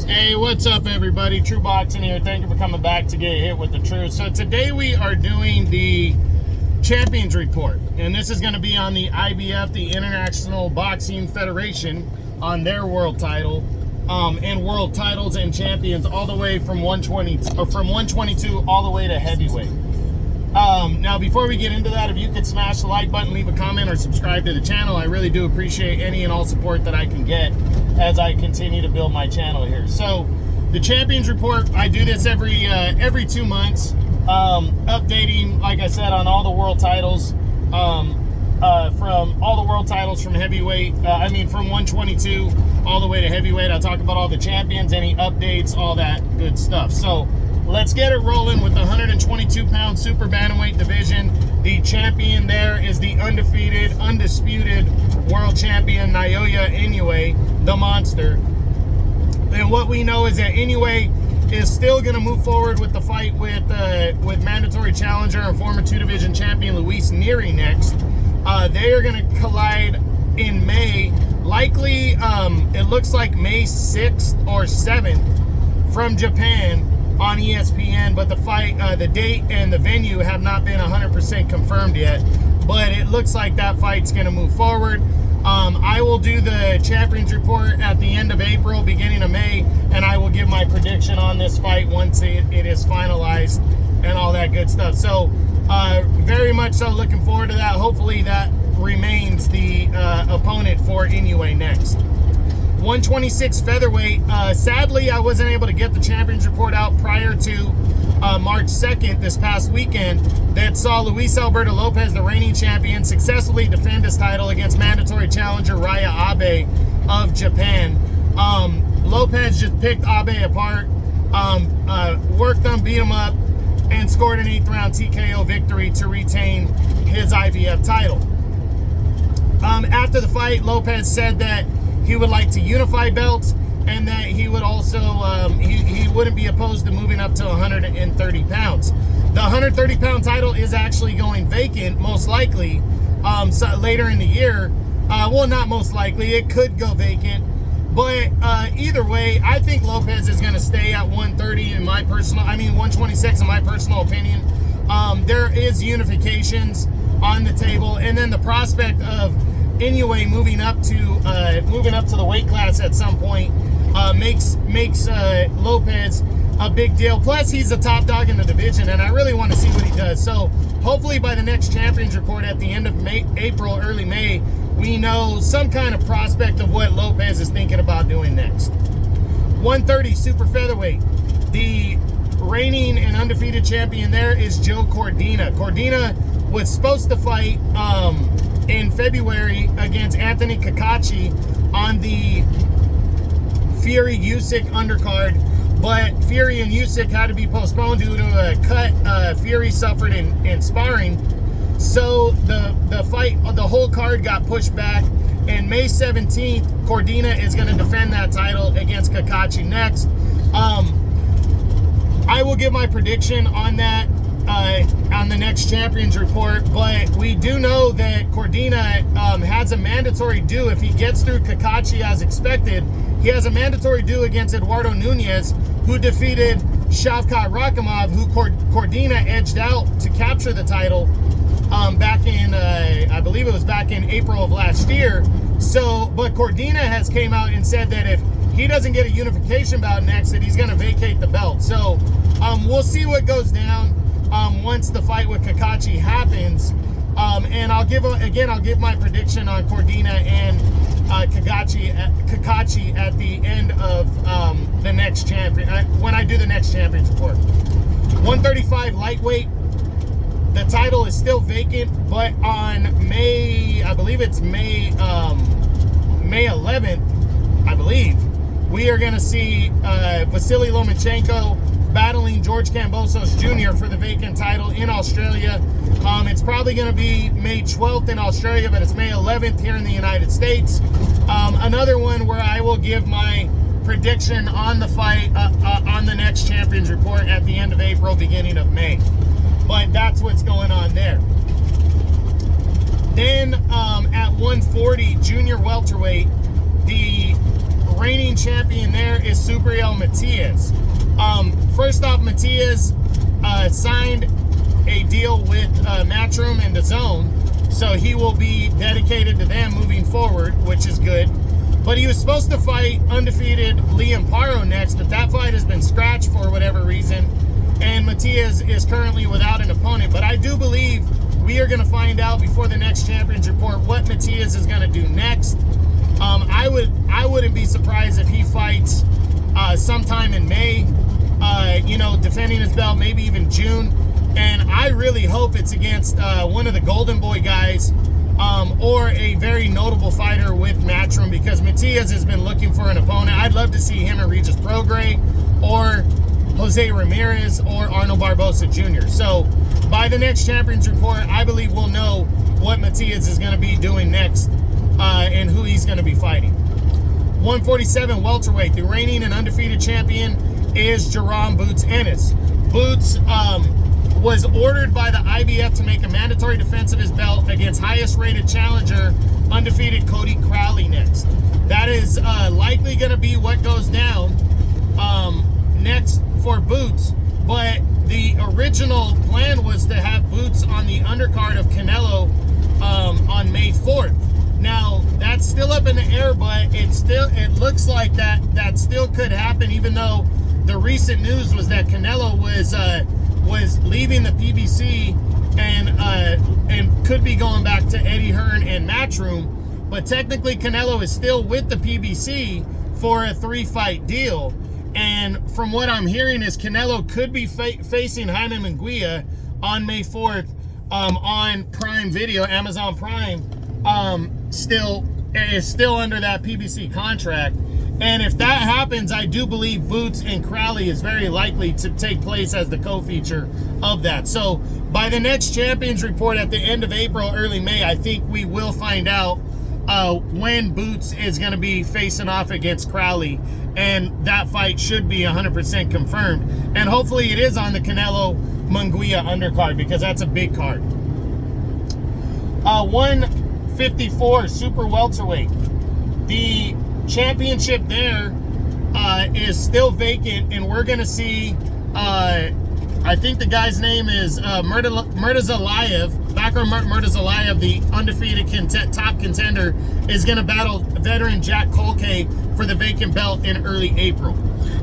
Hey, what's up everybody? True Boxing here. Thank you for coming back to get hit with the truth. So today we are doing the Champions Report, and this is going to be on the IBF, the International Boxing Federation, on their world title, and world titles and champions all the way from 122 all the way to heavyweight. Now before we get into that, if you could smash the like button, leave a comment, or subscribe to the channel, I really do appreciate any and all support that I can get as I continue to build my channel here. So the Champions Report, I do this every 2 months, updating, like I said, on all the world titles, from all the world titles from heavyweight, from 122 all the way to heavyweight. I talk about all the champions, any updates, all that good stuff. So let's get it rolling with the 122-pound super bantamweight division. The champion there is the undefeated, undisputed world champion, Naoya Inoue, the monster. And what we know is that Inoue is still going to move forward with the fight with mandatory challenger and former 2-division champion Luis Nery next. They are going to collide in May, likely, it looks like May 6th or 7th from Japan on ESPN, but the fight, the date and the venue have not been 100% confirmed yet, but it looks like that fight's going to move forward. I will do the Champions Report at the end of April, beginning of May, and I will give my prediction on this fight once it is finalized and all that good stuff. So very much so looking forward to that. Hopefully that remains the opponent for Inoue next. 126 featherweight. Sadly, I wasn't able to get the Champions Report out prior to March 2nd, this past weekend, that saw Luis Alberto Lopez, the reigning champion, successfully defend his title against mandatory challenger Raya Abe of Japan. Lopez just picked Abe apart, worked him, beat him up, and scored an 8th round TKO victory to retain his IBF title. After the fight, Lopez said that he would like to unify belts, and that he would also, he wouldn't be opposed to moving up to 130 pounds. The 130-pound title is actually going vacant, most likely, so later in the year. Well, not most likely, it could go vacant, but either way, I think Lopez is going to stay at 130 in my personal, 126 in my personal opinion. There is unifications on the table, and then the prospect of Inoue moving up to the weight class at some point makes Lopez a big deal. Plus, he's the top dog in the division, and I really want to see what he does. So hopefully by the next Champions Report at the end of April, early May, we know some kind of prospect of what Lopez is thinking about doing next. 130 super featherweight. The reigning and undefeated champion there is Joe Cordina. Cordina was supposed to fight in February against Anthony Cacace on the Fury-Usyk undercard, but Fury and Usyk had to be postponed due to a cut Fury suffered in sparring. So the fight, the whole card got pushed back, and May 17th, Cordina is going to defend that title against Cacace next. I will give my prediction on that on the next Champions Report, but we do know that Cordina has a mandatory due if he gets through Cacace as expected. He has a mandatory due against Eduardo Nunez, who defeated Shavkat Rakhimov, who Cordina edged out to capture the title back in, I believe it was back in April of last year. So, but Cordina has came out and said that if he doesn't get a unification bout next, that he's going to vacate the belt. So we'll see what goes down once the fight with Cacace happens, and I'll give my prediction on Cordina and Cacace at the end of the next champion, when I do the next Champions Report. 135 lightweight. The title is still vacant, but on May, I believe it's May 11th, I believe, we are going to see Vasily Lomachenko battling George Kambosos Jr. for the vacant title in Australia. It's probably going to be May 12th in Australia, but it's May 11th here in the United States. Another one where I will give my prediction on the fight on the next Champions Report at the end of April, beginning of May. But that's what's going on there. Then at 140 junior welterweight, the reigning champion there is Subriel Matias. First off, Matias signed a deal with Matchroom and DAZN, so he will be dedicated to them moving forward, which is good. But he was supposed to fight undefeated Liam Paro next, but that fight has been scratched for whatever reason, and Matias is currently without an opponent. But I do believe we are going to find out before the next Champions Report what Matias is going to do next. I wouldn't be surprised if he fights sometime in May, defending his belt, maybe even June. And I really hope it's against one of the Golden Boy guys, or a very notable fighter with Matchroom, because Matias has been looking for an opponent. I'd love to see him and Regis Prograis, or Jose Ramirez, or Arnold Barbosa Jr. So by the next Champions Report, I believe we'll know what Matias is going to be doing next, and who he's going to be fighting. 147 welterweight, the reigning and undefeated champion is Jerome Boots Ennis. Boots was ordered by the IBF to make a mandatory defense of his belt against highest rated challenger, undefeated Cody Crowley next. That is likely going to be what goes down next for Boots, but the original plan was to have Boots on the undercard of Canelo on May 4th. Now, that's still up in the air, but it looks like that still could happen, even though the recent news was that Canelo was leaving the PBC and could be going back to Eddie Hearn and Matchroom. But technically, Canelo is still with the PBC for a 3-fight deal. And from what I'm hearing is Canelo could be facing Jaime Munguia on May 4th on Prime Video, Amazon Prime. Still under that PBC contract. And if that happens, I do believe Boots and Crowley is very likely to take place as the co-feature of that. So by the next Champions Report at the end of April, early May, I think we will find out when Boots is going to be facing off against Crowley, and that fight should be 100% confirmed. And hopefully it is on the Canelo Munguia undercard, because that's a big card. 154 super welterweight. The championship there is still vacant, and we're gonna see I think the guy's name is Murtazalayev. Bakar Murtazalayev, the undefeated top contender, is gonna battle veteran Jack Colkay for the vacant belt in early April.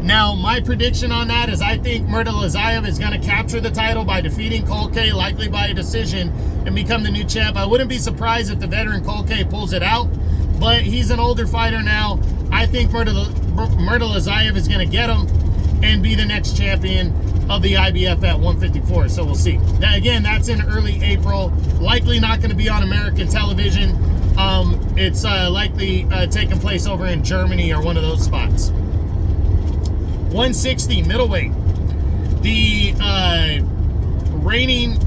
Now, my prediction on that is I think Murtazalayev is gonna capture the title by defeating Colkay, likely by a decision, and become the new champ. I wouldn't be surprised if the veteran Colkay pulls it out, but he's an older fighter now. I think Murtazalayev is going to get him and be the next champion of the IBF at 154. So we'll see. Now, again, that's in early April. Likely not going to be on American television. It's likely taking place over in Germany or one of those spots. 160 middleweight. The reigning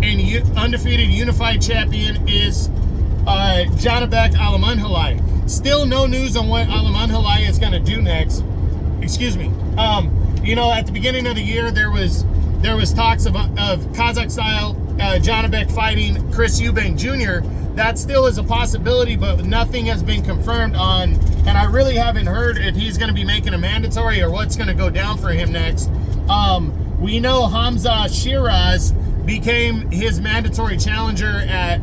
and undefeated unified champion is Janabek Alamanhalai. Still no news on what Alamanhalai is going to do next. Excuse me. At the beginning of the year, there was talks of Kazakh style Janabek fighting Chris Eubank Jr. That still is a possibility, but nothing has been confirmed on, and I really haven't heard if he's going to be making a mandatory or what's going to go down for him next. We know Hamza Shiraz became his mandatory challenger at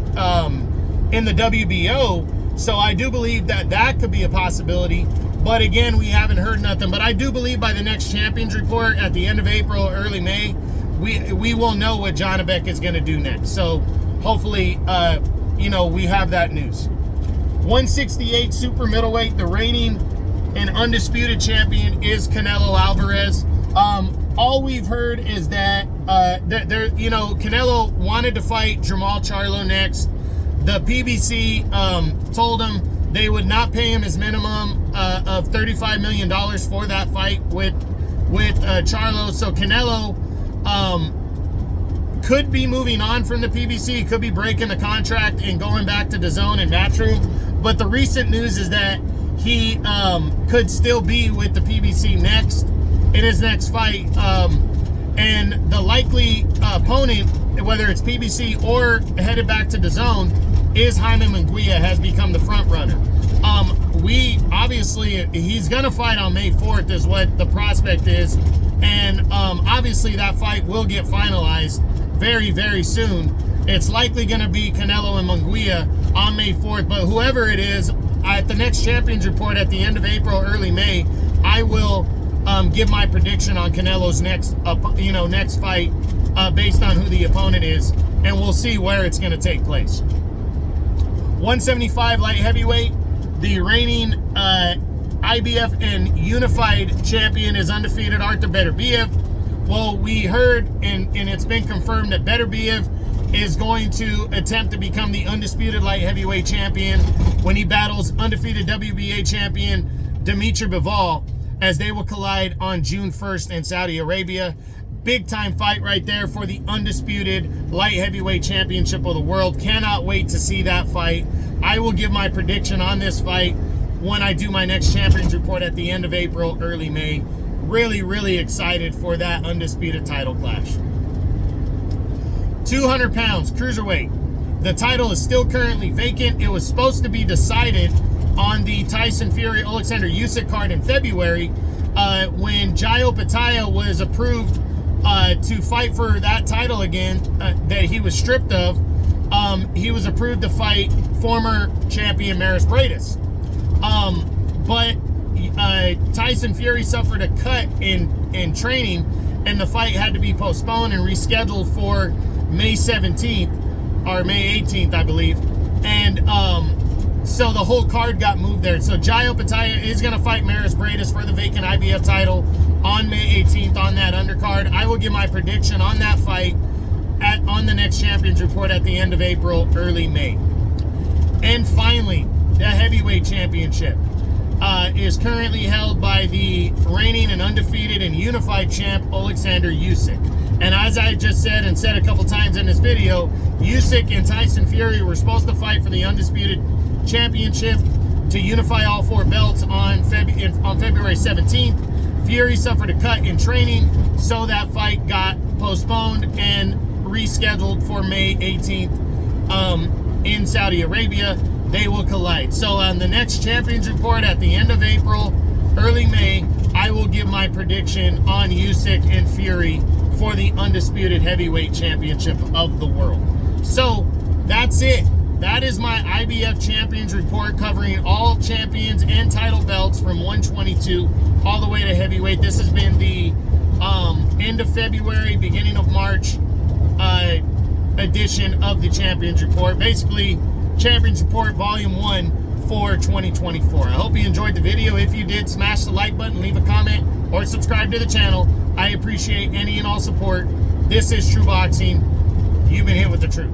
in the WBO, so I do believe that could be a possibility. But again, we haven't heard nothing. But I do believe by the next Champions Report at the end of April, early May, we will know what Janabek is going to do next. So hopefully, we have that news. 168 super middleweight, the reigning and undisputed champion is Canelo Alvarez. All we've heard is that Canelo wanted to fight Jamal Charlo next. The PBC told him they would not pay him his minimum of $35 million for that fight with Charlo. So Canelo could be moving on from the PBC, could be breaking the contract and going back to DAZN and Matchroom. But the recent news is that he could still be with the PBC next in his next fight. And the likely opponent, whether it's PBC or headed back to DAZN, is Jaime Munguia, has become the front runner. obviously, he's going to fight on May 4th is what the prospect is. And obviously that fight will get finalized very, very soon. It's likely going to be Canelo and Munguia on May 4th, but whoever it is, at the next Champions Report at the end of April, early May, I will give my prediction on Canelo's next fight based on who the opponent is, and we'll see where it's going to take place. 175 light heavyweight, the reigning IBF and unified champion is undefeated Artur Beterbiev. Well, we heard, and it's been confirmed, that Beterbiev is going to attempt to become the undisputed light heavyweight champion when he battles undefeated WBA champion Dimitri Bivol, as they will collide on June 1st in Saudi Arabia. Big time fight right there for the undisputed light heavyweight championship of the world. Cannot wait to see that fight. I will give my prediction on this fight when I do my next Champions Report at the end of April, early May. Really, really excited for that undisputed title clash. 200 pounds, cruiserweight. The title is still currently vacant. It was supposed to be decided on the Tyson Fury Alexander Usyk card in February when Jai Opetaia was approved to fight for that title again that he was stripped of. He was approved to fight former champion Maris Briedis. But Tyson Fury suffered a cut in training, and the fight had to be postponed and rescheduled for May 17th or May 18th, I believe. And so the whole card got moved there. So Jai Opetaia is going to fight Maris Briedis for the vacant IBF title on May 18th on that undercard. I will give my prediction on that fight on the next Champions Report at the end of April, early May. And finally, the heavyweight championship is currently held by the reigning and undefeated and unified champ Alexander Usyk. And as I just said and said a couple times in this video, Usyk and Tyson Fury were supposed to fight for the undisputed championship to unify all four belts on February 17th. Fury suffered a cut in training, so that fight got postponed and rescheduled for May 18th in Saudi Arabia. They will collide. So on the next Champions Report at the end of April, early May, I will give my prediction on Usyk and Fury for the undisputed heavyweight championship of the world. So that's it. That is my IBF Champions Report covering all champions and title belts from 122 all the way to heavyweight. This has been the end of February, beginning of March edition of the Champions Report. Basically, Champions Report Volume 1 for 2024. I hope you enjoyed the video. If you did, smash the like button, leave a comment, or subscribe to the channel. I appreciate any and all support. This is True Boxing. You've been hit with the truth.